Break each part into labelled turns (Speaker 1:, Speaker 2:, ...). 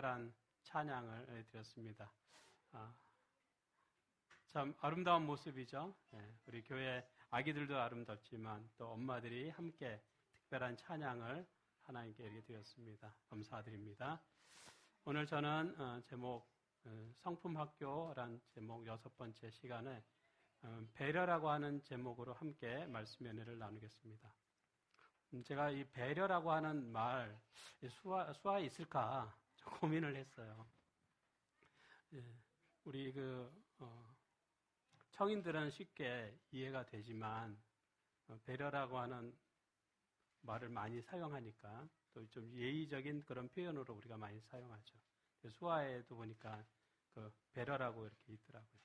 Speaker 1: 특별한 찬양을 드렸습니다. 참 아름다운 모습이죠. 우리 교회 아기들도 아름답지만 또 엄마들이 함께 특별한 찬양을 하나님께 이렇게 드렸습니다. 감사드립니다. 오늘 저는 제목 성품학교란 제목 6번째 시간에 배려라고 하는 제목으로 함께 말씀의 은혜를 나누겠습니다. 제가 이 배려라고 하는 말 수화에 있을까 좀 고민을 했어요. 우리 성인들은 쉽게 이해가 되지만 배려라고 하는 말을 많이 사용하니까 또 좀 예의적인 그런 표현으로 우리가 많이 사용하죠. 수화에도 보니까 그 배려라고 이렇게 있더라고요.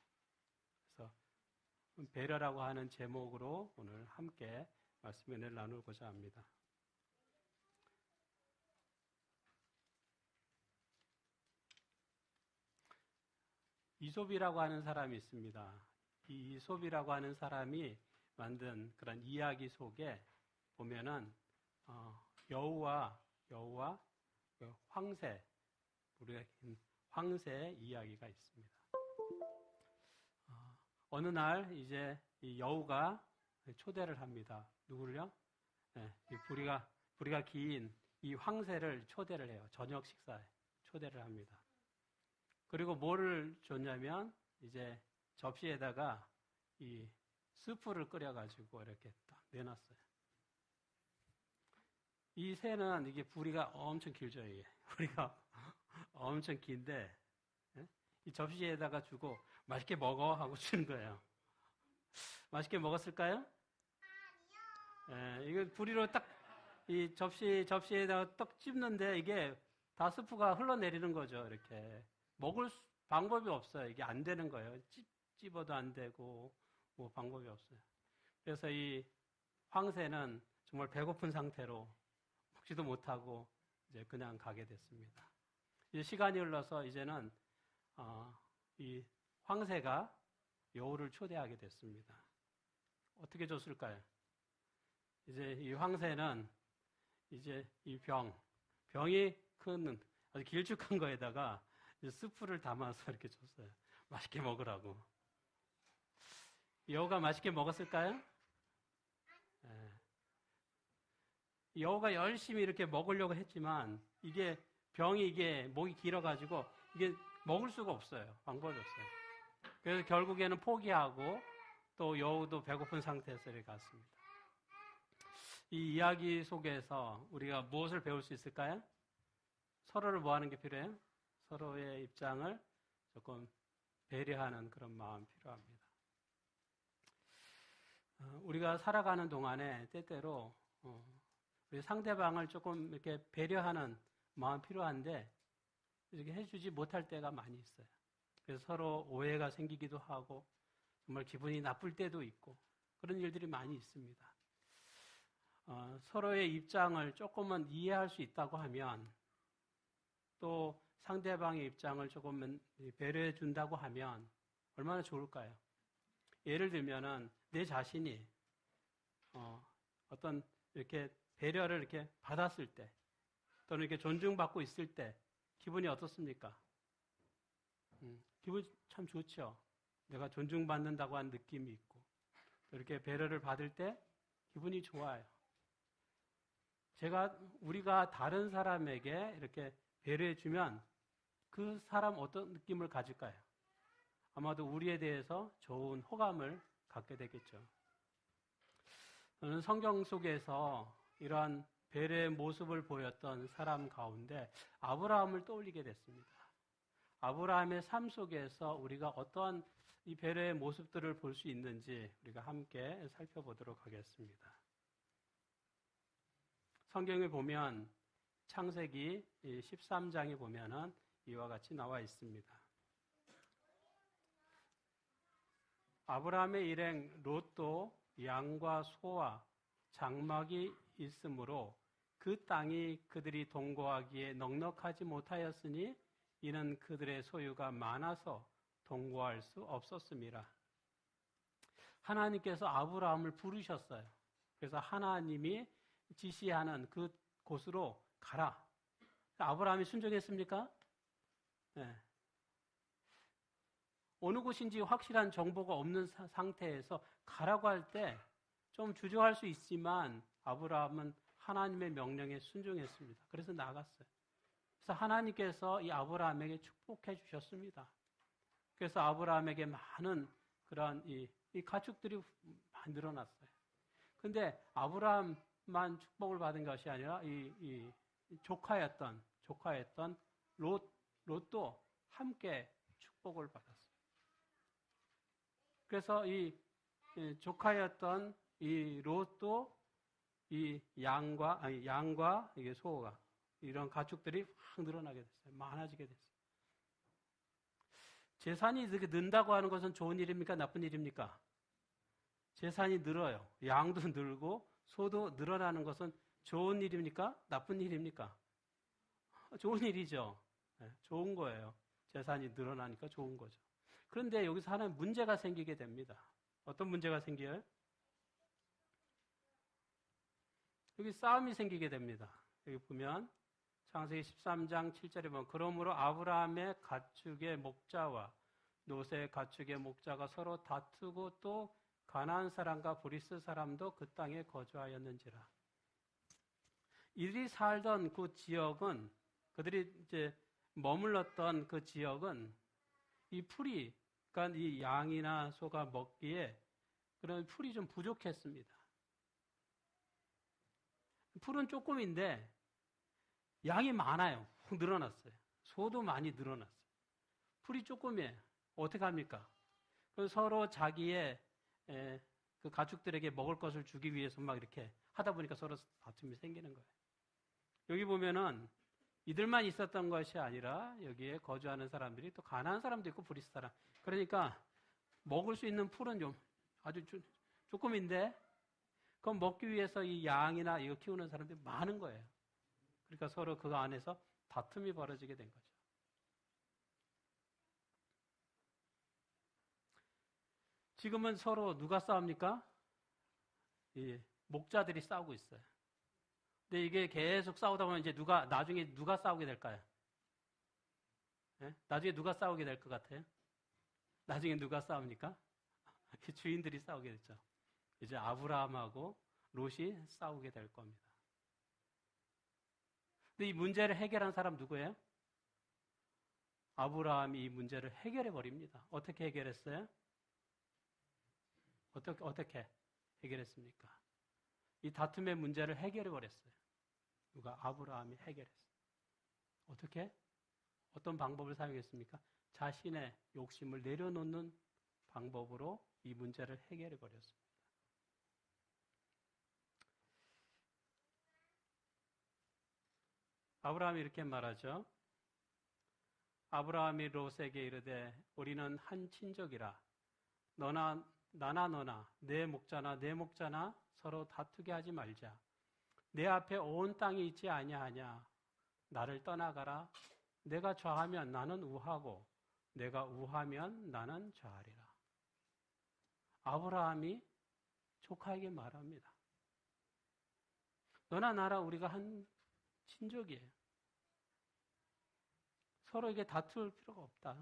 Speaker 1: 그래서 배려라고 하는 제목으로 오늘 함께 말씀의 은혜를 나누고자 합니다. 이솝이라고 하는 사람이 있습니다. 이 이솝이라고 하는 사람이 만든 그런 이야기 속에 보면은 여우와 황새, 우리가 황새의 이야기가 있습니다. 어느 날 이제 이 여우가 초대를 합니다. 누구를요? 이 부리가 긴 이 황새를 초대를 해요. 저녁 식사에 초대를 합니다. 그리고 뭐를 줬냐면 이제 접시에다가 이 스프를 끓여가지고 이렇게 딱 내놨어요. 이 새는 이게 부리가 엄청 길죠, 이게. 부리가 엄청 긴데, 이 접시에다가 주고 맛있게 먹어 하고 주는 거예요. 맛있게 먹었을까요? 아니요. 이거 부리로 딱 이 접시에다가 떡 찝는데 이게 다 스프가 흘러내리는 거죠, 이렇게. 먹을 방법이 없어요. 이게 안 되는 거예요. 찝어도 안 되고, 뭐 방법이 없어요. 그래서 이 황새는 정말 배고픈 상태로 먹지도 못하고 이제 그냥 가게 됐습니다. 이제 시간이 흘러서 이제는 이 황새가 여우를 초대하게 됐습니다. 어떻게 줬을까요? 이제 이 황새는 이제 이 병이 큰 아주 길쭉한 거에다가 스프를 담아서 이렇게 줬어요. 맛있게 먹으라고. 여우가 맛있게 먹었을까요? 네. 여우가 열심히 이렇게 먹으려고 했지만 이게 목이 길어가지고 이게 먹을 수가 없어요. 방법이 없어요. 그래서 결국에는 포기하고 또 여우도 배고픈 상태에서 이렇게 갔습니다. 이 이야기 속에서 우리가 무엇을 배울 수 있을까요? 서로를 뭐 하는 게 필요해요? 서로의 입장을 조금 배려하는 그런 마음이 필요합니다. 우리가 살아가는 동안에 때때로 우리 상대방을 조금 이렇게 배려하는 마음이 필요한데 이렇게 해주지 못할 때가 많이 있어요. 그래서 서로 오해가 생기기도 하고 정말 기분이 나쁠 때도 있고 그런 일들이 많이 있습니다. 서로의 입장을 조금은 이해할 수 있다고 하면 또 상대방의 입장을 조금은 배려해 준다고 하면 얼마나 좋을까요? 예를 들면은 내 자신이 어떤 이렇게 배려를 이렇게 받았을 때 또는 이렇게 존중받고 있을 때 기분이 어떻습니까? 기분이 참 좋죠. 내가 존중받는다고 하는 느낌이 있고 또 이렇게 배려를 받을 때 기분이 좋아요. 우리가 다른 사람에게 이렇게 배려해주면 그 사람 어떤 느낌을 가질까요? 아마도 우리에 대해서 좋은 호감을 갖게 되겠죠. 저는 성경 속에서 이러한 배려의 모습을 보였던 사람 가운데 아브라함을 떠올리게 됐습니다. 아브라함의 삶 속에서 우리가 어떠한 이 배려의 모습들을 볼 수 있는지 우리가 함께 살펴보도록 하겠습니다. 성경에 보면 창세기 13장에 보면은 이와 같이 나와 있습니다. 아브라함의 일행 롯도 양과 소와 장막이 있으므로 그 땅이 그들이 동거하기에 넉넉하지 못하였으니 이는 그들의 소유가 많아서 동거할 수 없었음이라. 하나님께서 아브라함을 부르셨어요. 그래서 하나님이 지시하는 그 곳으로 가라. 아브라함이 순종했습니까? 네. 어느 곳인지 확실한 정보가 없는 상태에서 가라고 할 때 좀 주저할 수 있지만 아브라함은 하나님의 명령에 순종했습니다. 그래서 나갔어요. 그래서 하나님께서 이 아브라함에게 축복해 주셨습니다. 그래서 아브라함에게 많은 그러한 이 가축들이 많이 늘어났어요. 근데 아브라함만 축복을 받은 것이 아니라 이 조카였던 롯도 함께 축복을 받았어요. 그래서 이 조카였던 이 롯도 이 양과 이게 소가 이런 가축들이 확 늘어나게 됐어요. 많아지게 됐어요. 재산이 이렇게 는다고 하는 것은 좋은 일입니까? 나쁜 일입니까? 재산이 늘어요. 양도 늘고 소도 늘어나는 것은 좋은 일입니까? 나쁜 일입니까? 좋은 일이죠. 네, 좋은 거예요. 재산이 늘어나니까 좋은 거죠. 그런데 여기서 하나의 문제가 생기게 됩니다. 어떤 문제가 생겨요? 여기 싸움이 생기게 됩니다. 여기 보면 창세기 13장 7절에 보면 그러므로 아브라함의 가축의 목자와 롯의 가축의 목자가 서로 다투고 또 가나안 사람과 브리스 사람도 그 땅에 거주하였는지라. 이들이 살던 그 지역은 그들이 이제 머물렀던 그 지역은 이 풀이 그러니까 이 양이나 소가 먹기에 그런 풀이 좀 부족했습니다. 풀은 조금인데 양이 많아요. 늘어났어요. 소도 많이 늘어났어요. 풀이 조금이에요. 어떻게 합니까? 그래서 서로 자기의 그 가축들에게 먹을 것을 주기 위해서 막 이렇게 하다 보니까 서로 다툼이 생기는 거예요. 여기 보면은 이들만 있었던 것이 아니라 여기에 거주하는 사람들이 또 가나안 사람도 있고 브리스 사람. 그러니까 먹을 수 있는 풀은 좀 아주 조금인데 그건 먹기 위해서 이 양이나 이거 키우는 사람들이 많은 거예요. 그러니까 서로 그 안에서 다툼이 벌어지게 된 거죠. 지금은 서로 누가 싸웁니까? 이 목자들이 싸우고 있어요. 근데 이게 계속 싸우다 보면 이제 나중에 누가 싸우게 될까요? 네? 나중에 누가 싸우게 될 것 같아요? 나중에 누가 싸웁니까? 주인들이 싸우게 됐죠. 이제 아브라함하고 롯이 싸우게 될 겁니다. 근데 이 문제를 해결한 사람 누구예요? 아브라함이 이 문제를 해결해 버립니다. 어떻게 해결했어요? 어떻게 해결했습니까? 이 다툼의 문제를 해결해 버렸어요. 누가? 아브라함이 해결했어요. 어떻게? 어떤 방법을 사용했습니까? 자신의 욕심을 내려놓는 방법으로 이 문제를 해결해 버렸습니다. 아브라함이 이렇게 말하죠. 아브라함이 롯에게 이르되 우리는 한 친족이라 나나 너나 내 목자나 서로 다투게 하지 말자. 내 앞에 온 땅이 있지 아니하냐. 나를 떠나가라. 내가 좌하면 나는 우하고 내가 우하면 나는 좌하리라. 아브라함이 조카에게 말합니다. 너나 나라 우리가 한 친족이에요. 서로에게 다툴 필요가 없다.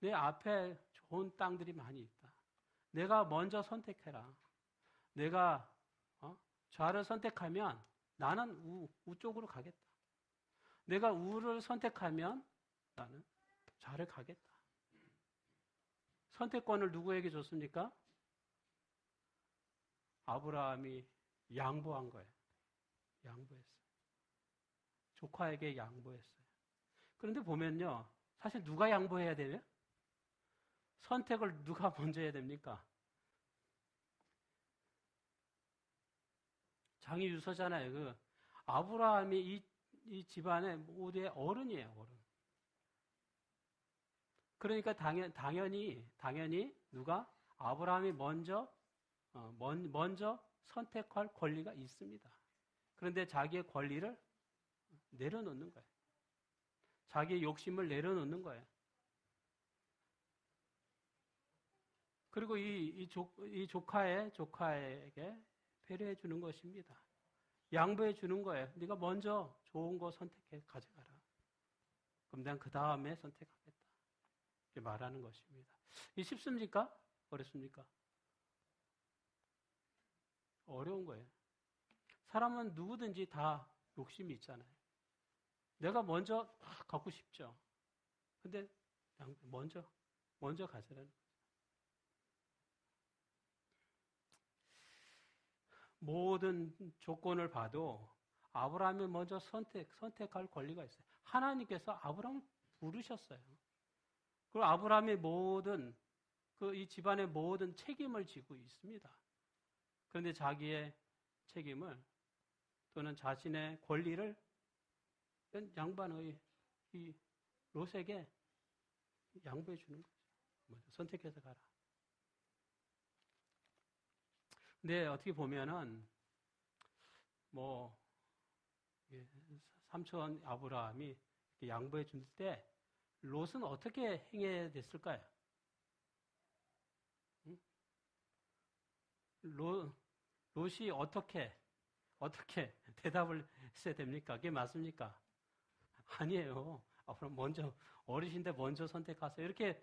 Speaker 1: 내 앞에 좋은 땅들이 많이 있다. 내가 먼저 선택해라. 내가 좌를 선택하면 나는 우 쪽으로 가겠다. 내가 우를 선택하면 나는 좌를 가겠다. 선택권을 누구에게 줬습니까? 아브라함이 양보한 거예요. 양보했어요. 조카에게 양보했어요. 그런데 보면요. 사실 누가 양보해야 돼요? 선택을 누가 먼저 해야 됩니까? 장이 유서잖아요. 그 아브라함이 이 집안의 모두의 어른이에요. 어른. 그러니까 당연히 누가? 아브라함이 먼저 선택할 권리가 있습니다. 그런데 자기의 권리를 내려놓는 거예요. 자기의 욕심을 내려놓는 거예요. 그리고 이 조카에게 배려해 주는 것입니다. 양보해 주는 거예요. 네가 먼저 좋은 거 선택해 가져가라. 난 그 다음에 선택하겠다. 이렇게 말하는 것입니다. 이 쉽습니까? 어렵습니까? 어려운 거예요. 사람은 누구든지 다 욕심이 있잖아요. 내가 먼저 갖고 싶죠. 근데 먼저 가지라는 거죠. 모든 조건을 봐도 아브라함이 먼저 선택할 권리가 있어요. 하나님께서 아브라함을 부르셨어요. 그리고 아브라함이 이 집안의 모든 책임을 지고 있습니다. 그런데 자기의 책임을 또는 자신의 권리를 양반의 이 롯에게 양보해 주는 거죠. 먼저 선택해서 가라. 근데 어떻게 보면은 삼촌 아브라함이 양보해 줄 때 롯은 어떻게 행해야 됐을까요? 응? 롯이 어떻게 대답을 했어야 됩니까? 그게 맞습니까? 아니에요. 아브라함 어르신데 먼저 선택하세요. 이렇게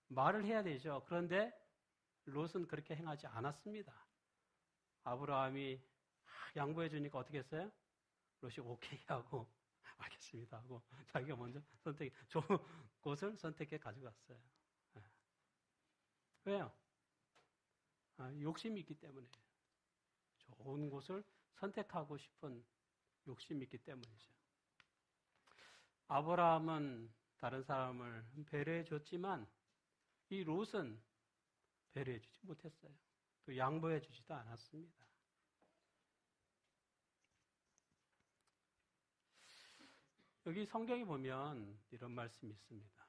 Speaker 1: 말을 해야 되죠. 그런데 롯은 그렇게 행하지 않았습니다. 아브라함이 양보해 주니까 어떻게 했어요? 롯이 오케이 하고 알겠습니다 하고 자기가 먼저 좋은 곳을 선택해 가져갔어요. 왜요? 욕심이 있기 때문에 좋은 곳을 선택하고 싶은 욕심이 있기 때문이죠. 아브라함은 다른 사람을 배려해 줬지만 이 롯은 배려해 주지 못했어요. 또 양보해 주지도 않았습니다. 여기 성경에 보면 이런 말씀이 있습니다.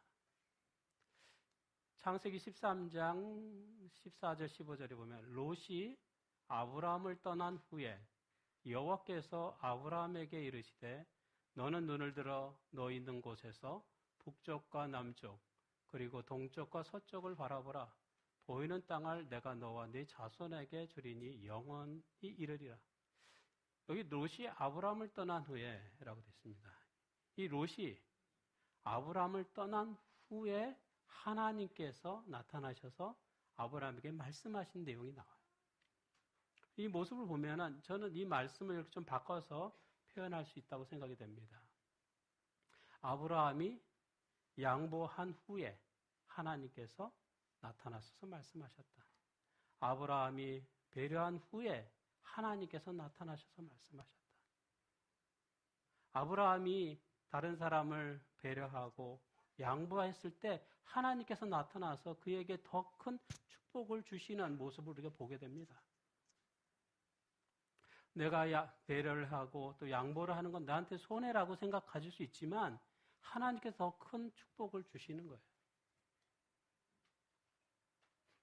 Speaker 1: 창세기 13장 14절 15절에 보면 롯이 아브라함을 떠난 후에 여호와께서 아브라함에게 이르시되 너는 눈을 들어 너 있는 곳에서 북쪽과 남쪽 그리고 동쪽과 서쪽을 바라보라. 보이는 땅을 내가 너와 네 자손에게 주리니 영원히 이르리라. 여기 롯이 아브라함을 떠난 후에 라고 되어 있습니다. 이 롯이 아브라함을 떠난 후에 하나님께서 나타나셔서 아브라함에게 말씀하신 내용이 나와요. 이 모습을 보면은 저는 이 말씀을 이렇게 좀 바꿔서 표현할 수 있다고 생각이 됩니다. 아브라함이 양보한 후에 하나님께서 나타나셔서 말씀하셨다. 아브라함이 배려한 후에 하나님께서 나타나셔서 말씀하셨다. 아브라함이 다른 사람을 배려하고 양보했을 때 하나님께서 나타나서 그에게 더 큰 축복을 주시는 모습을 우리가 보게 됩니다. 내가 배려를 하고 또 양보를 하는 건 나한테 손해라고 생각하실 수 있지만 하나님께서 더 큰 축복을 주시는 거예요.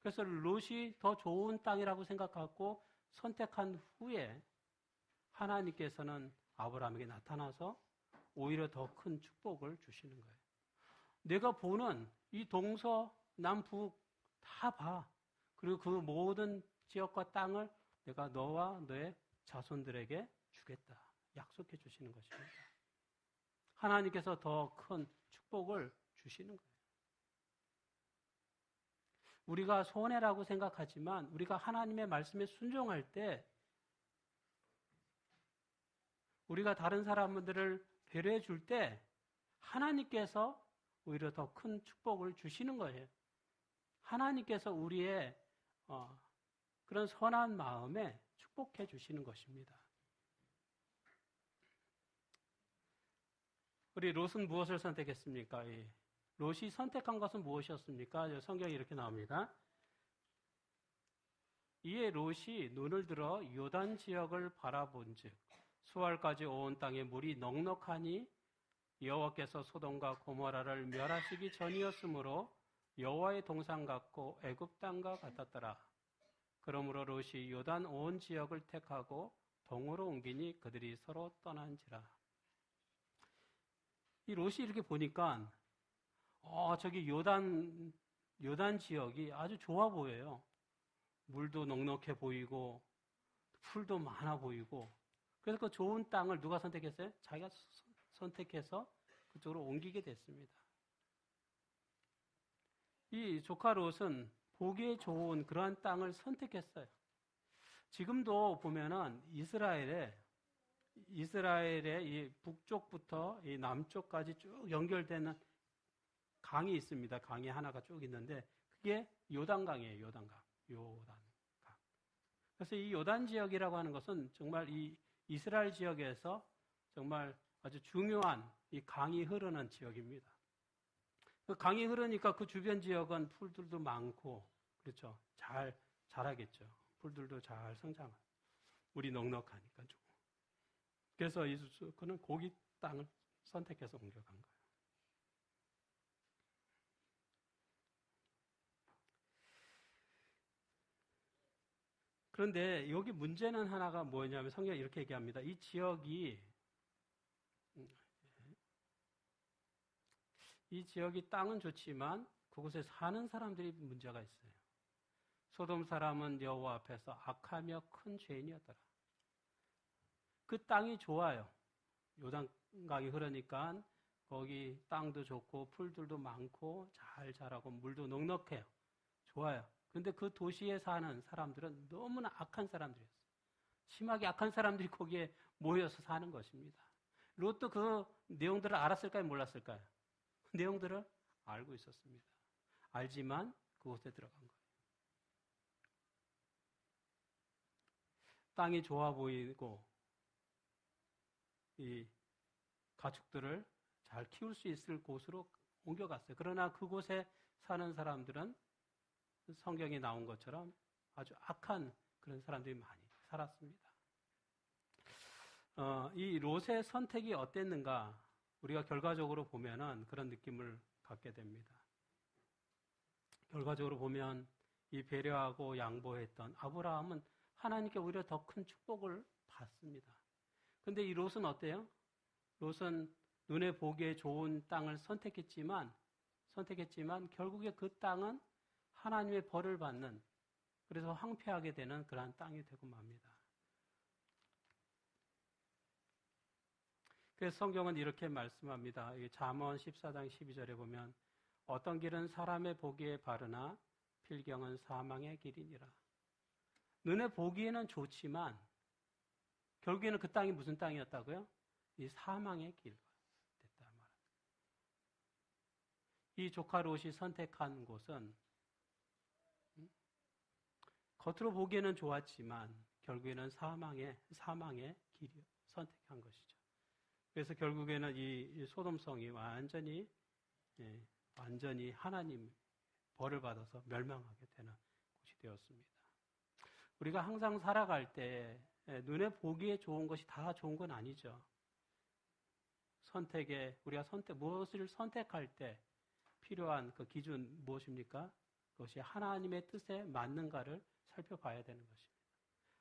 Speaker 1: 그래서 롯이 더 좋은 땅이라고 생각하고 선택한 후에 하나님께서는 아브라함에게 나타나서 오히려 더 큰 축복을 주시는 거예요. 내가 보는 이 동서, 남북 다 봐. 그리고 그 모든 지역과 땅을 내가 너와 너의 자손들에게 주겠다. 약속해 주시는 것입니다. 하나님께서 더 큰 축복을 주시는 거예요. 우리가 손해라고 생각하지만 우리가 하나님의 말씀에 순종할 때 우리가 다른 사람들을 배려해 줄 때 하나님께서 오히려 더 큰 축복을 주시는 거예요. 하나님께서 우리의 그런 선한 마음에 축복해 주시는 것입니다. 우리 롯은 무엇을 선택했습니까? 롯이 선택한 것은 무엇이었습니까? 성경에 이렇게 나옵니다. 이에 롯이 눈을 들어 요단 지역을 바라본즉 수알까지 온 땅에 물이 넉넉하니 여호와께서 소돔과 고모라를 멸하시기 전이었으므로 여호와의 동산 같고 애굽 땅과 같았더라. 그러므로 롯이 요단 온 지역을 택하고 동으로 옮기니 그들이 서로 떠난지라. 이 롯이 이렇게 보니까 저기 요단 지역이 아주 좋아 보여요. 물도 넉넉해 보이고 풀도 많아 보이고 그래서 그 좋은 땅을 누가 선택했어요? 자기가 선택해서 그쪽으로 옮기게 됐습니다. 이 조카 롯은 보기에 좋은 그러한 땅을 선택했어요. 지금도 보면은 이스라엘의 이 북쪽부터 이 남쪽까지 쭉 연결되는 강이 있습니다. 강이 하나가 쭉 있는데 그게 요단강이에요. 요단강. 그래서 이 요단 지역이라고 하는 것은 정말 이 이스라엘 지역에서 정말 아주 중요한 이 강이 흐르는 지역입니다. 그 강이 흐르니까 그 주변 지역은 풀들도 많고, 그렇죠. 잘 자라겠죠. 풀들도 잘 성장하고. 물이 넉넉하니까 좀. 그래서 그는 고기 땅을 선택해서 옮겨간 거예요. 그런데 여기 문제는 하나가 뭐냐면 성경이 이렇게 얘기합니다. 이 지역이 땅은 좋지만 그곳에 사는 사람들이 문제가 있어요. 소돔 사람은 여호와 앞에서 악하며 큰 죄인이었더라. 그 땅이 좋아요. 요단강이 흐르니까 거기 땅도 좋고 풀들도 많고 잘 자라고 물도 넉넉해요. 좋아요. 그런데 그 도시에 사는 사람들은 너무나 악한 사람들이었어요. 심하게 악한 사람들이 거기에 모여서 사는 것입니다. 롯도 그 내용들을 알았을까요? 몰랐을까요? 그 내용들을 알고 있었습니다. 알지만 그곳에 들어간 거예요. 땅이 좋아 보이고 이 가축들을 잘 키울 수 있을 곳으로 옮겨갔어요. 그러나 그곳에 사는 사람들은 성경에 나온 것처럼 아주 악한 그런 사람들이 많이 살았습니다. 이 롯의 선택이 어땠는가? 우리가 결과적으로 보면은 그런 느낌을 갖게 됩니다. 결과적으로 보면 이 배려하고 양보했던 아브라함은 하나님께 오히려 더 큰 축복을 받습니다. 그런데 이 롯은 어때요? 롯은 눈에 보기에 좋은 땅을 선택했지만 결국에 그 땅은 하나님의 벌을 받는, 그래서 황폐하게 되는 그러한 땅이 되고 맙니다. 그래서 성경은 이렇게 말씀합니다. 잠언 14장 12절에 보면 어떤 길은 사람의 보기에 바르나 필경은 사망의 길이니라. 눈에 보기에는 좋지만 결국에는 그 땅이 무슨 땅이었다고요? 이 사망의 길과 됐다 말합니다. 이 조카 롯이 선택한 곳은 겉으로 보기에는 좋았지만 결국에는 사망의 길이 선택한 것이죠. 그래서 결국에는 이 소돔성이 완전히 하나님 벌을 받아서 멸망하게 되는 곳이 되었습니다. 우리가 항상 살아갈 때 눈에 보기에 좋은 것이 다 좋은 건 아니죠. 우리가 무엇을 선택할 때 필요한 그 기준 무엇입니까? 그것이 하나님의 뜻에 맞는가를 살펴봐야 되는 것입니다.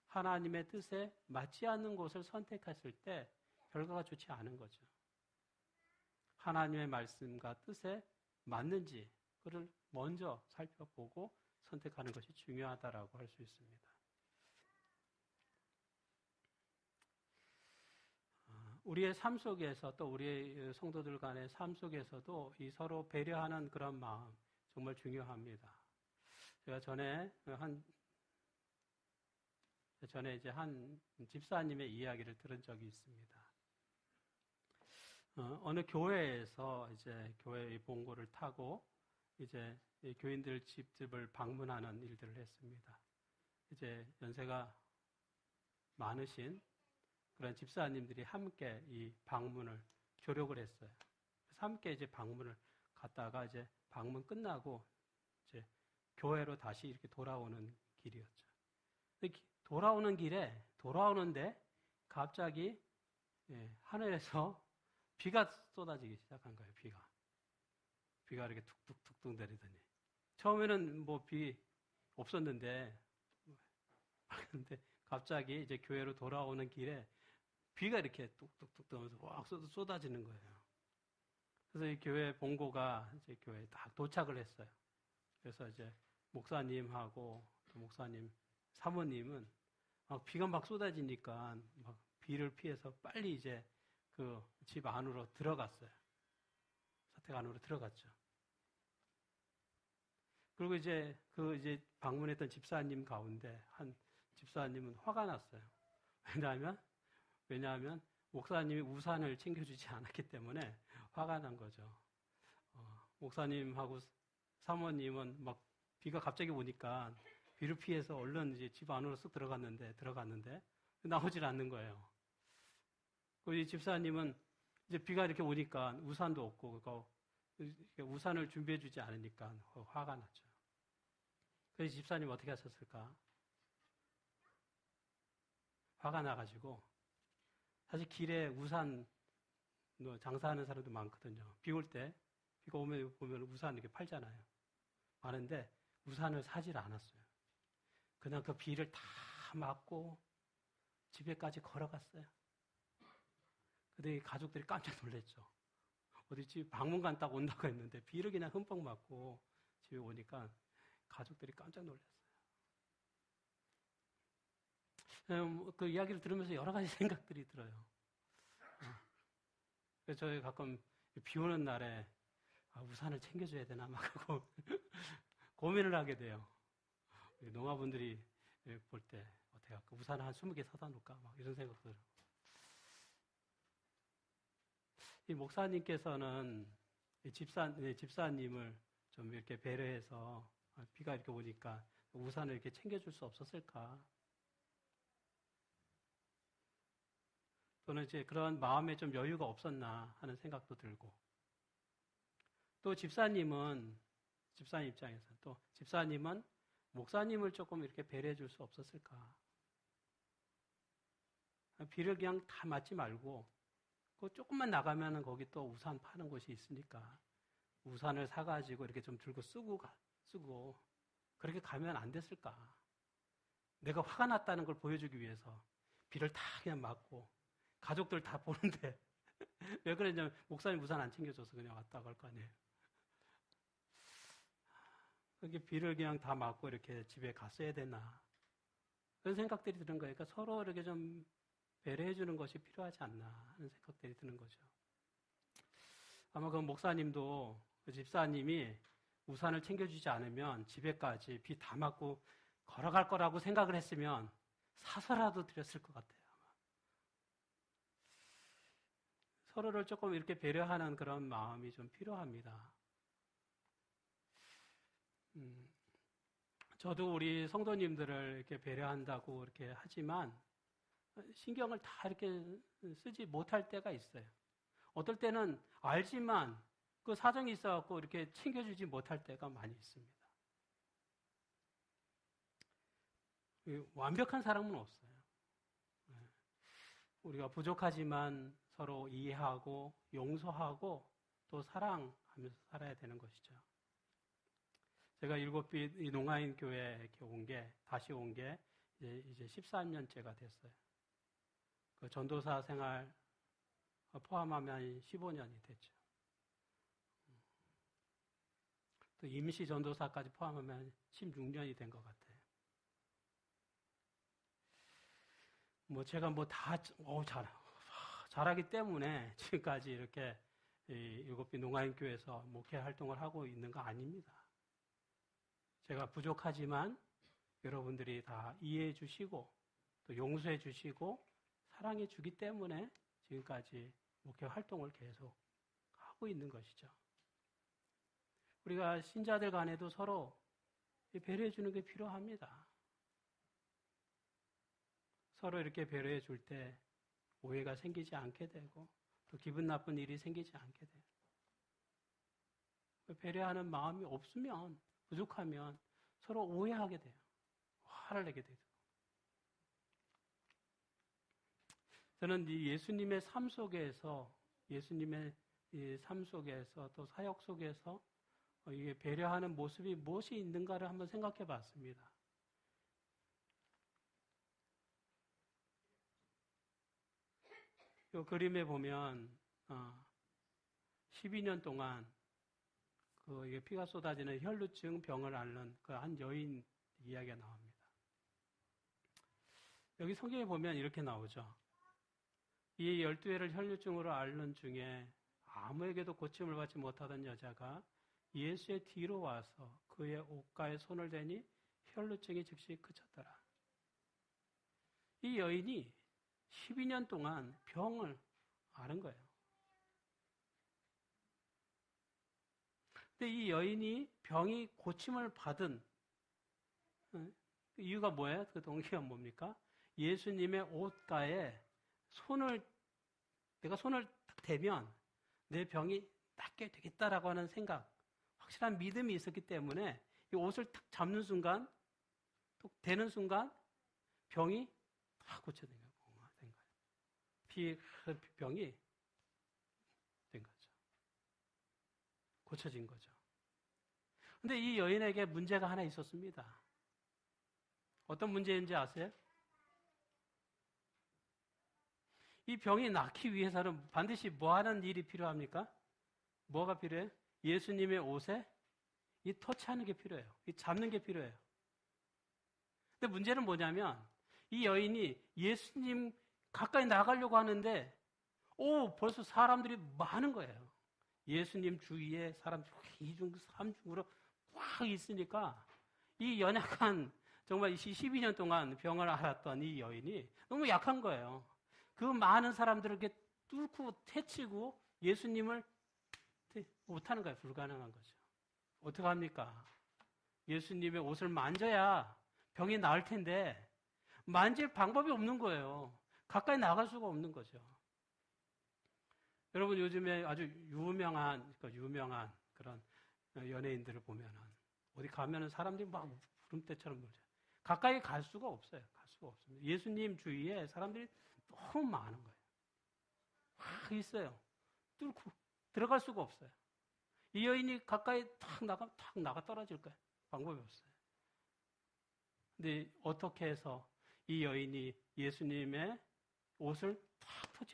Speaker 1: 하나님의 뜻에 맞지 않는 곳을 선택했을 때 결과가 좋지 않은 거죠. 하나님의 말씀과 뜻에 맞는지 그를 먼저 살펴보고 선택하는 것이 중요하다라고 할 수 있습니다. 우리의 삶 속에서 또 우리의 성도들 간의 삶 속에서도 이 서로 배려하는 그런 마음 정말 중요합니다. 제가 전에 이제 한 집사님의 이야기를 들은 적이 있습니다. 어느 교회에서 이제 교회의 봉고를 타고 이제 교인들 집을 방문하는 일들을 했습니다. 이제 연세가 많으신 그런 집사님들이 함께 이 방문을 조력을 했어요. 그래서 함께 이제 방문을 갔다가 이제 방문 끝나고 이제 교회로 다시 이렇게 돌아오는 길이었죠. 돌아오는데 갑자기 하늘에서 비가 쏟아지기 시작한 거예요. 비가 이렇게 툭툭툭툭 내리더니 처음에는 뭐 비 없었는데 근데 갑자기 이제 교회로 돌아오는 길에 비가 이렇게 뚝뚝뚝 떠면서 막 쏟아지는 거예요. 그래서 이 교회 본고가 이제 교회에 딱 도착을 했어요. 그래서 이제 목사님하고 또 목사님 사모님은 비가 막 쏟아지니까 막 비를 피해서 빨리 이제 그 집 안으로 들어갔어요. 주택 안으로 들어갔죠. 그리고 이제 방문했던 집사님 가운데 한 집사님은 화가 났어요. 왜냐하면 목사님이 우산을 챙겨주지 않았기 때문에 화가 난 거죠. 목사님하고 사모님은 막 비가 갑자기 오니까 비를 피해서 얼른 이제 집 안으로 쓱 들어갔는데 나오질 않는 거예요. 그리고 이 집사님은 이제 비가 이렇게 오니까 우산도 없고 우산을 준비해주지 않으니까 화가 났죠. 그래서 집사님 어떻게 하셨을까? 화가 나가지고 사실 길에 우산 장사하는 사람도 많거든요. 비 올 때 비가 오면 보면 우산 이렇게 팔잖아요. 많은데 우산을 사질 않았어요. 그냥 그 비를 다 맞고 집에까지 걸어갔어요. 근데 가족들이 깜짝 놀랐죠. 어디 집 방문간 딱 온다고 했는데 비를 그냥 흠뻑 맞고 집에 오니까 가족들이 깜짝 놀랐어요. 그 이야기를 들으면서 여러 가지 생각들이 들어요. 그래서 저희 가끔 비 오는 날에 우산을 챙겨줘야 되나 막 하고 고민을 하게 돼요. 농아분들이 볼 때 어떻게 할까? 우산을 한 20개 사다 놓을까? 막 이런 생각 들어요. 이 목사님께서는 집사님을 좀 이렇게 배려해서 비가 이렇게 오니까 우산을 이렇게 챙겨줄 수 없었을까? 또는 이제 그런 마음에 좀 여유가 없었나 하는 생각도 들고. 또 집사님 입장에서 또 집사님은 목사님을 조금 이렇게 배려해 줄 수 없었을까? 비를 그냥 다 맞지 말고 그 조금만 나가면은 거기 또 우산 파는 곳이 있으니까 우산을 사가지고 이렇게 좀 들고 쓰고 그렇게 가면 안 됐을까? 내가 화가 났다는 걸 보여주기 위해서 비를 다 그냥 맞고 가족들 다 보는데 왜 그랬냐면 목사님 우산 안 챙겨줘서 그냥 왔다고 할 거 아니에요. 그렇게 비를 그냥 다 맞고 이렇게 집에 갔어야 되나 그런 생각들이 드는 거예요. 그러니까 서로 이렇게 좀 배려해 주는 것이 필요하지 않나 하는 생각들이 드는 거죠. 아마 그 목사님도 그 집사님이 우산을 챙겨주지 않으면 집에까지 비 다 맞고 걸어갈 거라고 생각을 했으면 사서라도 드렸을 것 같아요. 서로를 조금 이렇게 배려하는 그런 마음이 좀 필요합니다. 저도 우리 성도님들을 이렇게 배려한다고 이렇게 하지만 신경을 다 이렇게 쓰지 못할 때가 있어요. 어떨 때는 알지만 그 사정이 있어갖고 이렇게 챙겨주지 못할 때가 많이 있습니다. 완벽한 사람은 없어요. 우리가 부족하지만 서로 이해하고 용서하고 또 사랑하면서 살아야 되는 것이죠. 제가 일곱빛 농아인 교회에 이렇게 다시 온 게 이제 13년째가 됐어요. 그 전도사 생활 포함하면 15년이 됐죠. 또 임시 전도사까지 포함하면 16년이 된 것 같아요. 제가 다 잘하기 때문에 지금까지 이렇게 일곱빛 농아인 교회에서 목회 활동을 하고 있는 거 아닙니다. 제가 부족하지만 여러분들이 다 이해해 주시고 또 용서해 주시고 사랑해 주기 때문에 지금까지 목회 활동을 계속 하고 있는 것이죠. 우리가 신자들 간에도 서로 배려해 주는 게 필요합니다. 서로 이렇게 배려해 줄 때 오해가 생기지 않게 되고 또 기분 나쁜 일이 생기지 않게 돼요. 배려하는 마음이 없으면 부족하면 서로 오해하게 돼요. 화를 내게 되죠. 저는 이 예수님의 삶 속에서 또 사역 속에서 이게 배려하는 모습이 무엇이 있는가를 한번 생각해 봤습니다. 이 그림에 보면 12년 동안 이게 피가 쏟아지는 혈루증 병을 앓는 그 한 여인 이야기가 나옵니다. 여기 성경에 보면 이렇게 나오죠. 이 12회를 혈루증으로 앓는 중에 아무에게도 고침을 받지 못하던 여자가 예수의 뒤로 와서 그의 옷가에 손을 대니 혈루증이 즉시 그쳤더라. 이 여인이 12년 동안 병을 앓은 거예요. 근데 이 여인이 병이 고침을 받은 이유가 뭐예요? 그 동기가 뭡니까? 예수님의 옷가에 내가 손을 딱 대면 내 병이 낫게 되겠다라고 하는 생각, 확실한 믿음이 있었기 때문에 이 옷을 탁 잡는 순간, 또 대는 순간 병이 다 고쳐진 거예요. 병이 된 거죠. 고쳐진 거죠. 근데 이 여인에게 문제가 하나 있었습니다. 어떤 문제인지 아세요? 이 병이 낫기 위해서는 반드시 뭐 하는 일이 필요합니까? 뭐가 필요해요? 예수님의 옷에 이 터치하는 게 필요해요. 이 잡는 게 필요해요. 근데 문제는 뭐냐면 이 여인이 예수님 가까이 나가려고 하는데 벌써 사람들이 많은 거예요. 예수님 주위에 사람들이 2중, 3중으로 꽉 있으니까 이 연약한 정말 12년 동안 병을 앓았던 이 여인이 너무 약한 거예요. 그 많은 사람들을 이렇게 뚫고 태치고 예수님을 못하는 거예요. 불가능한 거죠. 어떻게 합니까? 예수님의 옷을 만져야 병이 나을 텐데 만질 방법이 없는 거예요. 가까이 나갈 수가 없는 거죠. 여러분 요즘에 아주 유명한 그런 연예인들을 보면은 어디 가면은 사람들이 막 구름대처럼 몰려. 가까이 갈 수가 없어요. 갈 수가 없습니다. 예수님 주위에 사람들이 너무 많은 거예요. 막 있어요. 뚫고 들어갈 수가 없어요. 이 여인이 가까이 탁 나가 떨어질 거예요. 방법이 없어요. 근데 어떻게 해서 이 여인이 예수님의 옷을 탁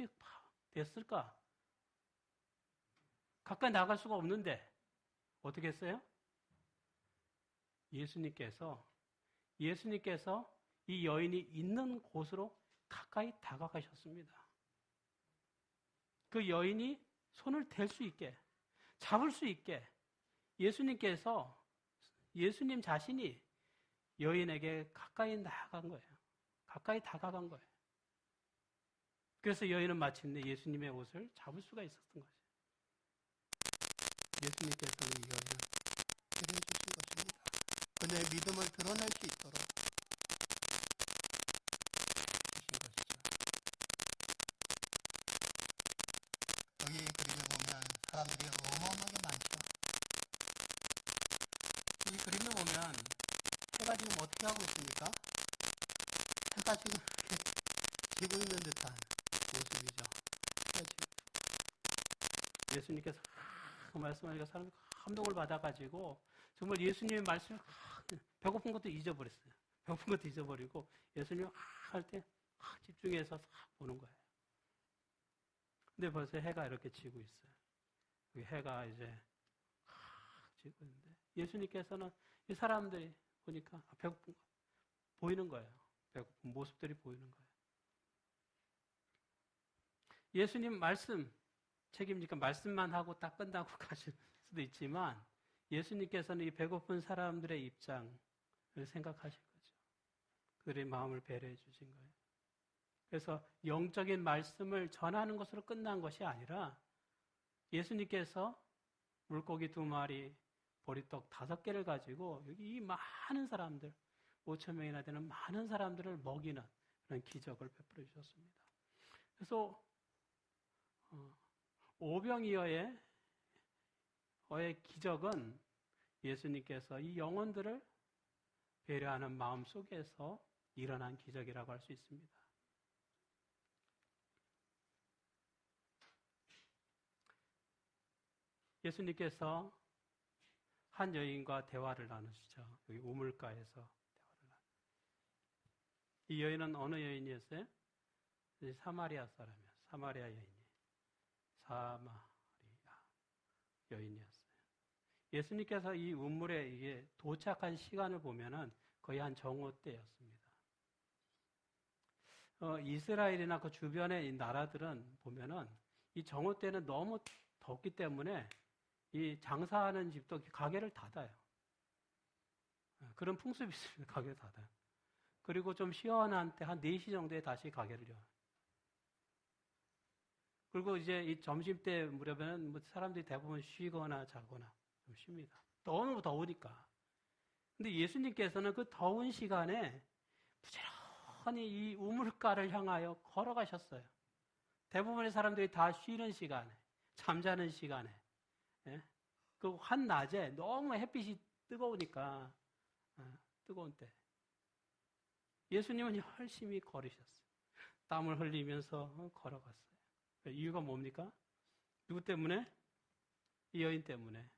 Speaker 1: 됐을까? 가까이 나갈 수가 없는데 어떻게 했어요? 예수님께서 이 여인이 있는 곳으로 가까이 다가가셨습니다. 그 여인이 손을 댈 수 있게, 잡을 수 있게 예수님 자신이 여인에게 가까이 나아간 거예요. 가까이 다가간 거예요. 그래서 여인은 마침내 예수님의 옷을 잡을 수가 있었던 거죠. 예수님께서는 이 여인을 데려주신 것입니다. 그녀의 믿음을 드러낼 수 있도록 주신 것이죠. 여기 그림을 보면 사람들이 어마어마하게 많죠. 이 그림을 보면 해가 지금 어떻게 하고 있습니까? 해가 지금 이렇게 지고 있는 듯한 모습이죠. 예수님께서 말씀하니까 사람이 감동을 받아가지고 정말 예수님의 말씀을 배고픈 것도 잊어버렸어요. 배고픈 것도 잊어버리고 예수님 할 때 집중해서 보는 거예요. 근데 벌써 해가 이렇게 지고 있어요. 해가 이제 지고 있는데 예수님께서는 이 사람들이 보니까 배고픈 거 보이는 거예요. 배고픈 모습들이 보이는 거예요. 예수님 말씀 책임지니까 말씀만 하고 딱 끝나고 가실 수도 있지만 예수님께서는 이 배고픈 사람들의 입장을 생각하신 거죠. 그들의 마음을 배려해 주신 거예요. 그래서 영적인 말씀을 전하는 것으로 끝난 것이 아니라 예수님께서 물고기 2마리, 보리떡 5개를 가지고 여기 이 많은 사람들, 5,000명이나 되는 많은 사람들을 먹이는 그런 기적을 베풀어 주셨습니다. 그래서 오병이어의 기적은 예수님께서 이 영혼들을 배려하는 마음 속에서 일어난 기적이라고 할 수 있습니다. 예수님께서 한 여인과 대화를 나누시죠. 여기 우물가에서 대화를 나누. 이 여인은 어느 여인이었어요? 사마리아 사람이었어요. 사마리아 여인이. 사마리아 여인이었어요. 예수님께서 이 우물에 이게 도착한 시간을 보면은 거의 한 정오 때였습니다. 이스라엘이나 그 주변의 이 나라들은 보면은 이 정오 때는 너무 덥기 때문에 이 장사하는 집도 가게를 닫아요. 그런 풍습이 있습니다. 가게를 닫아요. 그리고 좀 시원한 때 한 4시 정도에 다시 가게를 열어요. 그리고 이제 이 점심때 무렵에는 뭐 사람들이 대부분 쉬거나 자거나 좀 쉽니다. 너무 더우니까. 근데 예수님께서는 그 더운 시간에 부지런히 이 우물가를 향하여 걸어가셨어요. 대부분의 사람들이 다 쉬는 시간에, 잠자는 시간에, 예? 그 한낮에 너무 햇빛이 뜨거우니까, 뜨거운 때. 예수님은 열심히 걸으셨어요. 땀을 흘리면서 걸어갔어요. 이유가 뭡니까? 누구 때문에? 이 여인 때문에.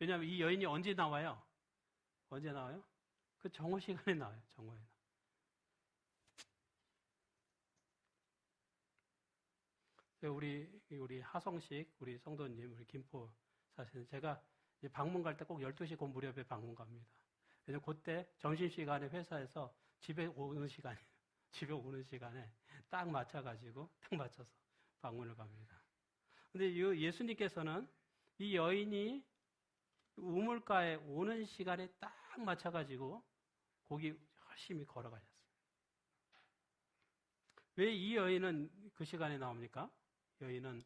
Speaker 1: 왜냐하면 이 여인이 언제 나와요? 언제 나와요? 그 정오 시간에 나와요. 정오에. 우리 하성식, 우리 성도님, 우리 김포 사시는 제가 이제 방문 갈 때 꼭 12시 그 무렵에 방문 갑니다. 왜냐면 그때 점심시간에 회사에서 집에 오는 시간에 딱 맞춰서 방문을 갑니다. 근데 예수님께서는 이 여인이 우물가에 오는 시간에 딱 맞춰가지고 거기 열심히 걸어가셨어요. 왜 이 여인은 그 시간에 나옵니까? 여인은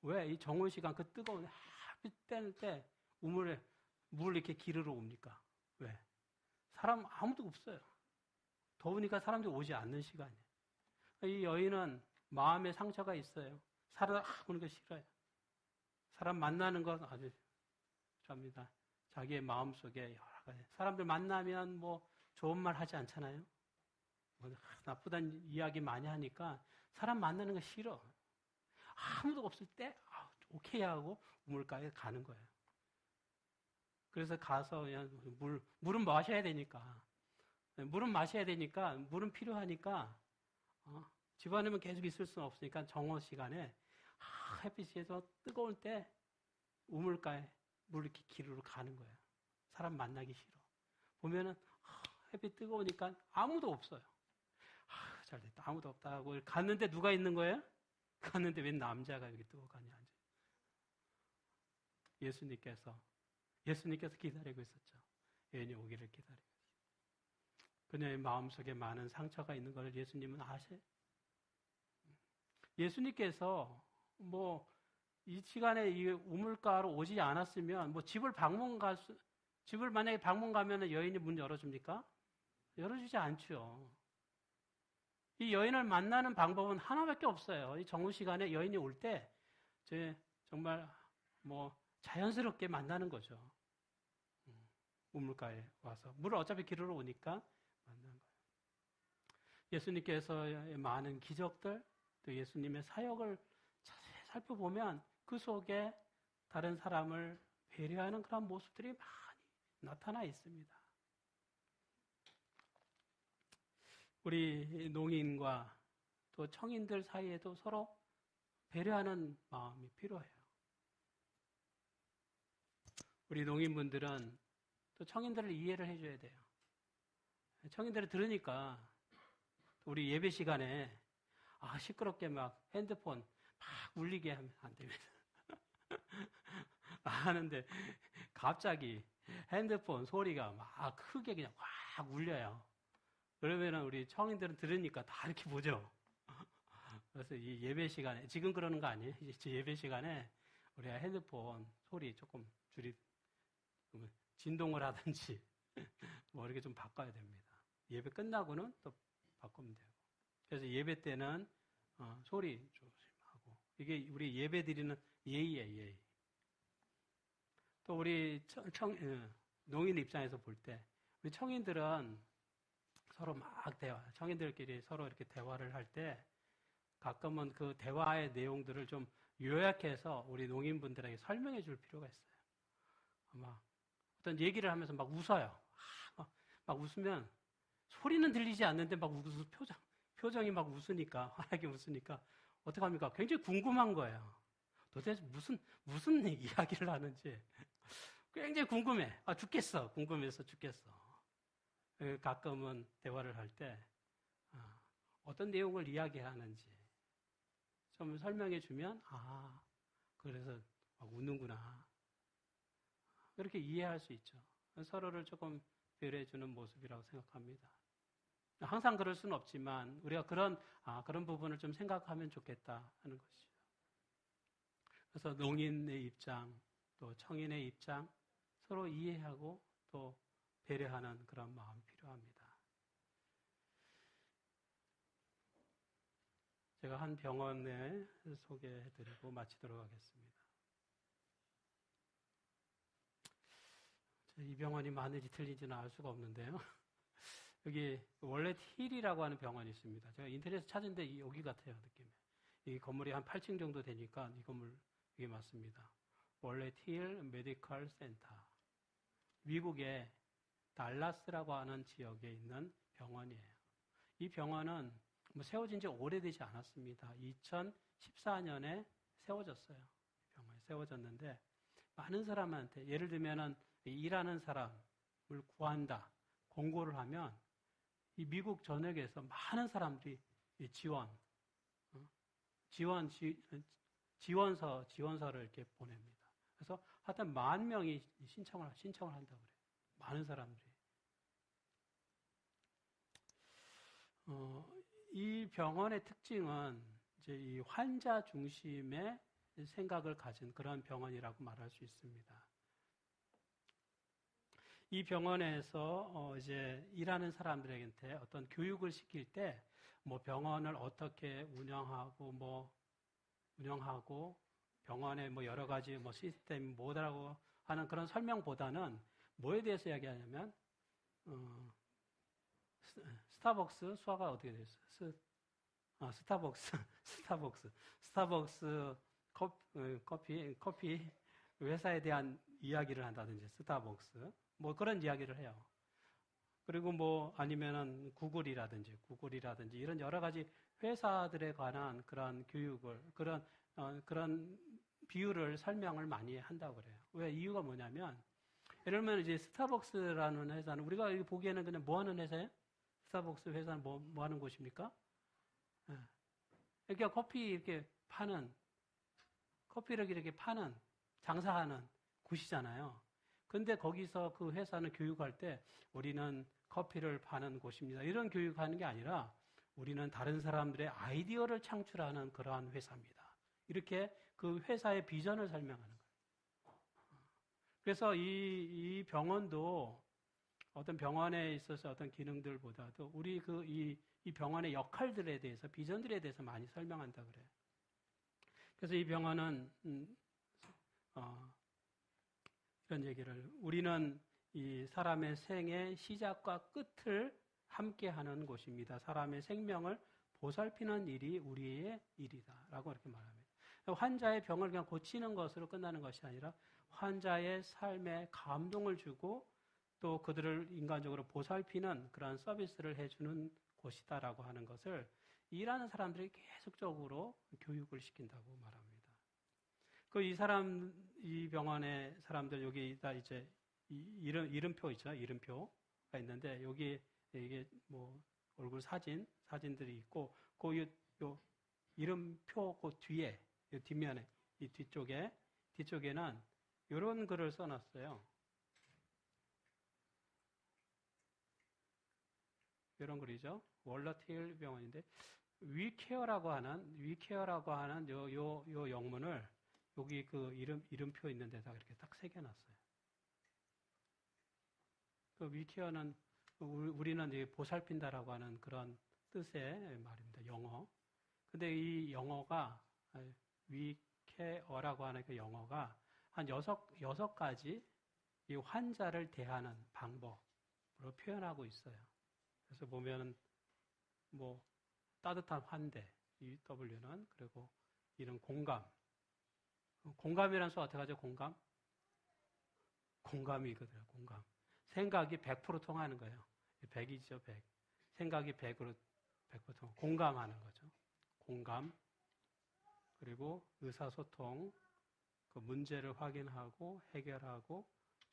Speaker 1: 왜 이 정오 시간 그 뜨거운 햇빛 떼는 때 우물에 물 이렇게 기르러 옵니까? 왜? 사람 아무도 없어요. 더우니까 사람들이 오지 않는 시간이에요. 이 여인은 마음에 상처가 있어요. 사람 오는 거 싫어요. 사람 만나는 건 아주 좋아합니다. 자기의 마음속에 여러 가지. 사람들 만나면 뭐 좋은 말 하지 않잖아요. 뭐 나쁘다는 이야기 많이 하니까 사람 만나는 거 싫어. 아무도 없을 때 오케이 하고 우물가에 가는 거예요. 그래서 가서 그냥 물은 마셔야 되니까. 물은 필요하니까 집안에만 계속 있을 수는 없으니까 정오 시간에 햇빛에서 뜨거울 때 우물가에 물 이렇게 기르러 가는 거예요. 사람 만나기 싫어. 보면은 햇빛 뜨거우니까 아무도 없어요. 잘 됐다. 아무도 없다 하고 갔는데 누가 있는 거예요? 갔는데 웬 남자가 여기 뜨거워가냐 앉아. 예수님께서 기다리고 있었죠. 여인이 오기를 기다리고 있어요. 그녀의 마음속에 많은 상처가 있는 것을 예수님은 아세요? 예수님께서 이 시간에 이 우물가로 오지 않았으면 집을 만약에 방문 가면 여인이 문 열어줍니까? 열어주지 않죠. 이 여인을 만나는 방법은 하나밖에 없어요. 이 정오 시간에 여인이 올 때 정말 자연스럽게 만나는 거죠. 우물가에 와서 물을 어차피 기르러 오니까 만난 거예요. 예수님께서의 많은 기적들, 또 예수님의 사역을 자세히 살펴보면 그 속에 다른 사람을 배려하는 그런 모습들이 많이 나타나 있습니다. 우리 농인과 또 청인들 사이에도 서로 배려하는 마음이 필요해요. 우리 농인분들은 또 청인들을 이해를 해줘야 돼요. 청인들을 들으니까 우리 예배 시간에 시끄럽게 막 핸드폰 막 울리게 하면 안 됩니다. 하는데 갑자기 핸드폰 소리가 막 크게 그냥 확 울려요. 그러면은 우리 청인들은 들으니까 다 이렇게 보죠. 그래서 이 예배 시간에, 지금 그러는 거 아니에요? 이제 예배 시간에 우리가 핸드폰 소리 조금 진동을 하든지 이렇게 좀 바꿔야 됩니다. 예배 끝나고는 또 바꾸면 되고. 그래서 예배 때는 소리 조심하고. 이게 우리 예배 드리는 예의예요, 예의. 또 우리 농인 입장에서 볼 때, 우리 청인들은 서로 청인들끼리 서로 이렇게 대화를 할 때 가끔은 그 대화의 내용들을 좀 요약해서 우리 농인분들에게 설명해 줄 필요가 있어요. 아마 어떤 얘기를 하면서 막 웃어요. 막 웃으면 소리는 들리지 않는데 막 웃으면 표정이 막 웃으니까, 환하게 웃으니까 어떡합니까? 굉장히 궁금한 거예요. 도대체 무슨 이야기를 하는지 굉장히 궁금해. 죽겠어. 궁금해서 죽겠어. 가끔은 대화를 할 때 어떤 내용을 이야기하는지 좀 설명해 주면, 그래서 웃는구나. 그렇게 이해할 수 있죠. 서로를 조금 배려해 주는 모습이라고 생각합니다. 항상 그럴 수는 없지만 우리가 그런 부분을 좀 생각하면 좋겠다 하는 것이죠. 그래서 농인의 입장, 또 청인의 입장 서로 이해하고 또 배려하는 그런 마음이 필요합니다. 제가 한 병원에 소개해드리고 마치도록 하겠습니다. 이 병원이 맞는지 틀린지는 알 수가 없는데요. 여기 원래 힐이라고 하는 병원이 있습니다. 제가 인터넷에서 찾은데 여기 같아요, 느낌이. 이 건물이 한 8층 정도 되니까 이 건물 이게 맞습니다. 원래 힐 메디컬 센터. 미국의 달라스라고 하는 지역에 있는 병원이에요. 이 병원은 세워진 지 오래되지 않았습니다. 2014년에 세워졌어요. 병원이 세워졌는데 많은 사람한테 예를 들면은 일하는 사람을 구한다, 공고를 하면 이 미국 전역에서 많은 사람들이 지원서를 이렇게 보냅니다. 그래서 하여튼 10,000명이 신청을 한다고 그래요. 많은 사람들이. 이 병원의 특징은 이제 이 환자 중심의 생각을 가진 그런 병원이라고 말할 수 있습니다. 이 병원에서 이제 일하는 사람들에게 어떤 교육을 시킬 때 병원을 어떻게 운영하고 병원에 여러 가지 시스템이 뭐라고 하는 그런 설명보다는 뭐에 대해서 이야기하냐면 스타벅스 수화가 어떻게 됐어요? 스타벅스 커피 회사에 대한 이야기를 한다든지 스타벅스 그런 이야기를 해요. 그리고 아니면은 구글이라든지 이런 여러 가지 회사들에 관한 그런 교육을 그런 비유를 설명을 많이 한다고 그래요. 왜 이유가 뭐냐면 예를 들면 이제 스타벅스라는 회사는 우리가 보기에는 그냥 뭐 하는 회사예요? 스타벅스 회사는 뭐 하는 곳입니까? 그러니까 커피를 이렇게 파는 장사하는 곳이잖아요. 근데 거기서 그 회사는 교육할 때 우리는 커피를 파는 곳입니다. 이런 교육하는 게 아니라 우리는 다른 사람들의 아이디어를 창출하는 그러한 회사입니다. 이렇게 그 회사의 비전을 설명하는 거예요. 그래서 이 병원도 어떤 병원에 있어서 어떤 기능들보다도 우리 이 병원의 역할들에 대해서 비전들에 대해서 많이 설명한다 그래요. 그래서 이 병원은 이런 얘기를 우리는 이 사람의 생의 시작과 끝을 함께하는 곳입니다. 사람의 생명을 보살피는 일이 우리의 일이다라고 이렇게 말합니다. 환자의 병을 그냥 고치는 것으로 끝나는 것이 아니라 환자의 삶에 감동을 주고 또 그들을 인간적으로 보살피는 그런 서비스를 해주는 곳이다라고 하는 것을 일하는 사람들이 계속적으로 교육을 시킨다고 말합니다. 이 병원의 사람들 여기다 이제 이름표 있죠. 이름표가 있는데 여기 이게 얼굴 사진들이 있고 요 이름표 그 뒤에 이 뒷면에 이 뒤쪽에는 이런 글을 써놨어요. 이런 글이죠. 월러틸 병원인데 위케어라고 하는 요 영문을 여기 그 이름표 있는 데다가 이렇게 딱 새겨놨어요. 그 위케어는 우리는 이제 보살핀다라고 하는 그런 뜻의 말입니다. 영어. 근데 이 영어가 위케어라고 하는 그 영어가 한 여섯 가지 이 환자를 대하는 방법으로 표현하고 있어요. 그래서 보면은 따뜻한 환대, 이 W는 그리고 이런 공감이라는 수가 어떻게 하죠? 공감이거든요. 공감. 생각이 100% 통하는 거예요. 100이죠, 100. 생각이 100% 통하는 공감하는 거죠. 공감. 그리고 의사소통, 그 문제를 확인하고 해결하고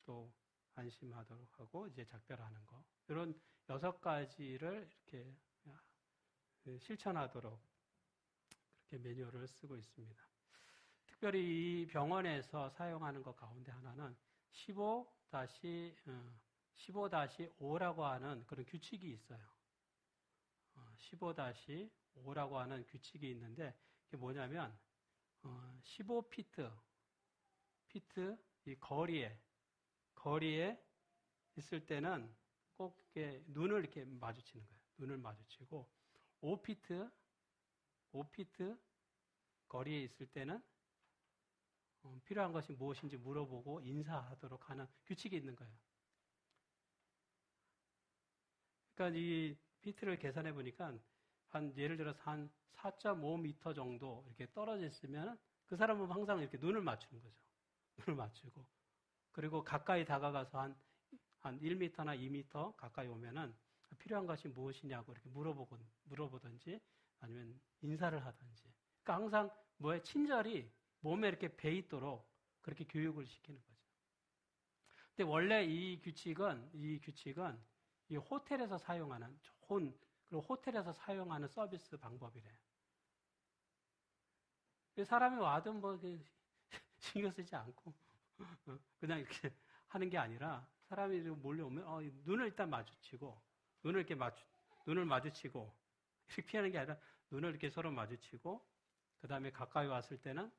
Speaker 1: 또 안심하도록 하고 이제 작별하는 거. 이런 6가지를 이렇게 실천하도록 이렇게 매뉴얼을 쓰고 있습니다. 특별히 이 병원에서 사용하는 것 가운데 하나는 15-5라고 하는 그런 규칙이 있어요. 15-5라고 하는 규칙이 있는데, 이게 뭐냐면, 15피트, 이 거리에 있을 때는 꼭 이렇게 눈을 이렇게 마주치는 거예요. 눈을 마주치고, 5피트 거리에 있을 때는 필요한 것이 무엇인지 물어보고 인사하도록 하는 규칙이 있는 거예요. 그러니까 이 피트를 계산해 보니까 예를 들어서 한 4.5m 정도 이렇게 떨어져 있으면 그 사람은 항상 이렇게 눈을 맞추는 거죠. 눈을 맞추고. 그리고 가까이 다가가서 한 1m나 2m 가까이 오면은 필요한 것이 무엇이냐고 이렇게 물어보든지 아니면 인사를 하든지. 그러니까 항상 친절이 몸에 이렇게 배 있도록 그렇게 교육을 시키는 거죠. 근데 원래 이 규칙은 이 호텔에서 사용하는 그리고 호텔에서 사용하는 서비스 방법이래요. 사람이 와도 신경 쓰지 않고 그냥 이렇게 하는 게 아니라 사람이 몰려오면 눈을 일단 마주치고 눈을 마주치고 이렇게 피하는 게 아니라 눈을 이렇게 서로 마주치고 그 다음에 가까이 왔을 때는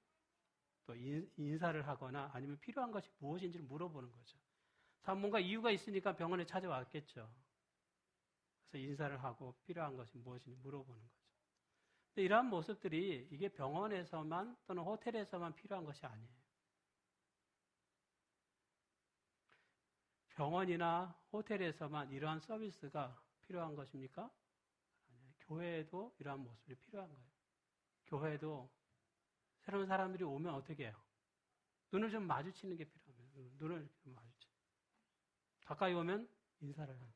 Speaker 1: 또 인사를 하거나 아니면 필요한 것이 무엇인지를 물어보는 거죠. 뭔가 이유가 있으니까 병원에 찾아왔겠죠. 그래서 인사를 하고 필요한 것이 무엇인지 물어보는 거죠. 근데 이러한 모습들이 이게 병원에서만 또는 호텔에서만 필요한 것이 아니에요. 병원이나 호텔에서만 이러한 서비스가 필요한 것입니까? 아니에요. 교회에도 이러한 모습이 필요한 거예요. 교회에도 새로운 사람들이 오면 어떻게 해요? 눈을 좀 마주치는 게 필요합니다. 눈을 좀 마주치. 가까이 오면 인사를 하죠.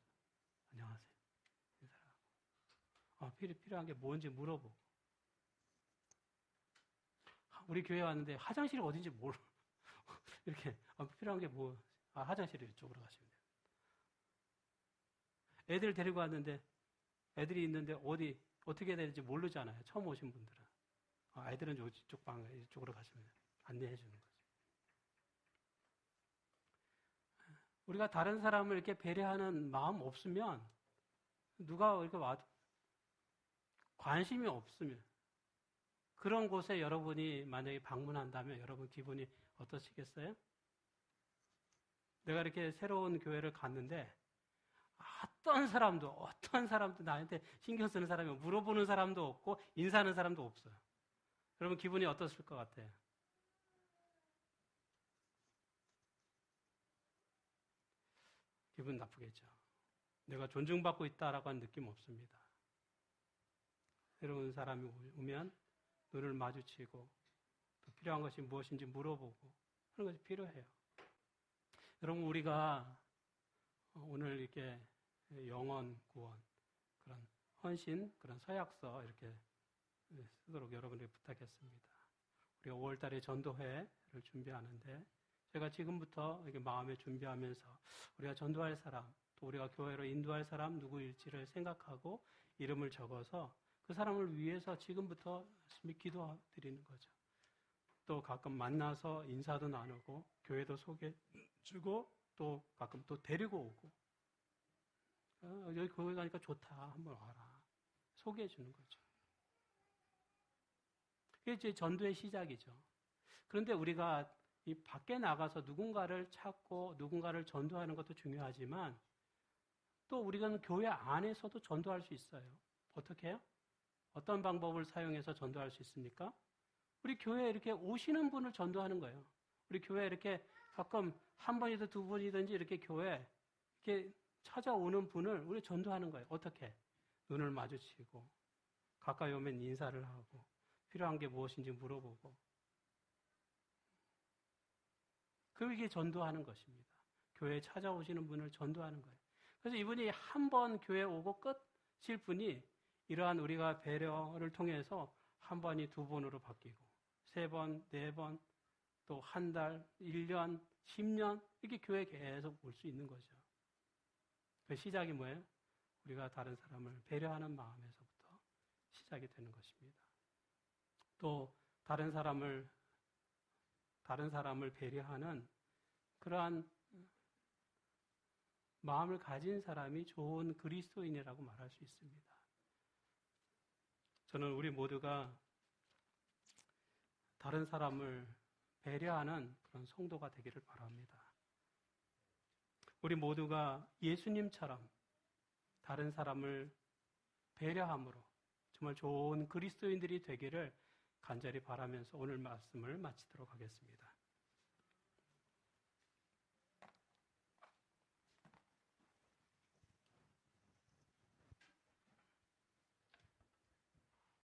Speaker 1: 안녕하세요. 인사를 하고. 필요한 게 뭔지 물어보고. 우리 교회 왔는데 화장실이 어딘지 모르. 이렇게 필요한 게 화장실이 이쪽으로 가시면 돼요. 애들 데리고 왔는데 애들이 있는데 어떻게 해야 되는지 모르잖아요. 처음 오신 분들은. 아이들은 이쪽으로 가시면 돼요. 안내해 주는 거죠. 우리가 다른 사람을 이렇게 배려하는 마음 없으면 누가 이렇게 와도 관심이 없으면 그런 곳에 여러분이 만약에 방문한다면 여러분 기분이 어떠시겠어요? 내가 이렇게 새로운 교회를 갔는데 어떤 사람도 나한테 신경 쓰는 사람이 물어보는 사람도 없고 인사하는 사람도 없어요. 여러분 기분이 어떠실 것 같아요? 기분 나쁘겠죠. 내가 존중받고 있다라고 하는 느낌 없습니다. 새로운 사람이 오면 눈을 마주치고 또 필요한 것이 무엇인지 물어보고 하는 것이 필요해요. 여러분 우리가 오늘 이렇게 영원 구원 그런 헌신 그런 서약서 이렇게 쓰도록 여러분에게 부탁했습니다. 우리가 5월달에 전도회를 준비하는데 제가 지금부터 이렇게 마음에 준비하면서 우리가 전도할 사람 또 우리가 교회로 인도할 사람 누구일지를 생각하고 이름을 적어서 그 사람을 위해서 지금부터 열심히 기도드리는 거죠. 또 가끔 만나서 인사도 나누고 교회도 소개해주고 또 가끔 또 데리고 오고 여기 교회 가니까 좋다 한번 와라 소개해주는 거죠. 그게 이제 전도의 시작이죠. 그런데 우리가 이 밖에 나가서 누군가를 찾고 누군가를 전도하는 것도 중요하지만 또 우리가 교회 안에서도 전도할 수 있어요. 어떻게 해요? 어떤 방법을 사용해서 전도할 수 있습니까? 우리 교회에 이렇게 오시는 분을 전도하는 거예요. 우리 교회에 이렇게 가끔 한 번이든 두 번이든지 이렇게 교회에 이렇게 찾아오는 분을 우리 전도하는 거예요. 어떻게? 눈을 마주치고 가까이 오면 인사를 하고 필요한 게 무엇인지 물어보고 그게 전도하는 것입니다. 교회에 찾아오시는 분을 전도하는 거예요. 그래서 이분이 한 번 교회에 오고 끝일 분이 이러한 우리가 배려를 통해서 한 번이 두 번으로 바뀌고 세 번, 네 번, 또 한 달, 1년, 10년 이렇게 교회에 계속 올 수 있는 거죠. 그 시작이 뭐예요? 우리가 다른 사람을 배려하는 마음에서부터 시작이 되는 것입니다. 또 다른 사람을 배려하는 그러한 마음을 가진 사람이 좋은 그리스도인이라고 말할 수 있습니다. 저는 우리 모두가 다른 사람을 배려하는 그런 성도가 되기를 바랍니다. 우리 모두가 예수님처럼 다른 사람을 배려함으로 정말 좋은 그리스도인들이 되기를 간절히 바라면서 오늘 말씀을 마치도록 하겠습니다.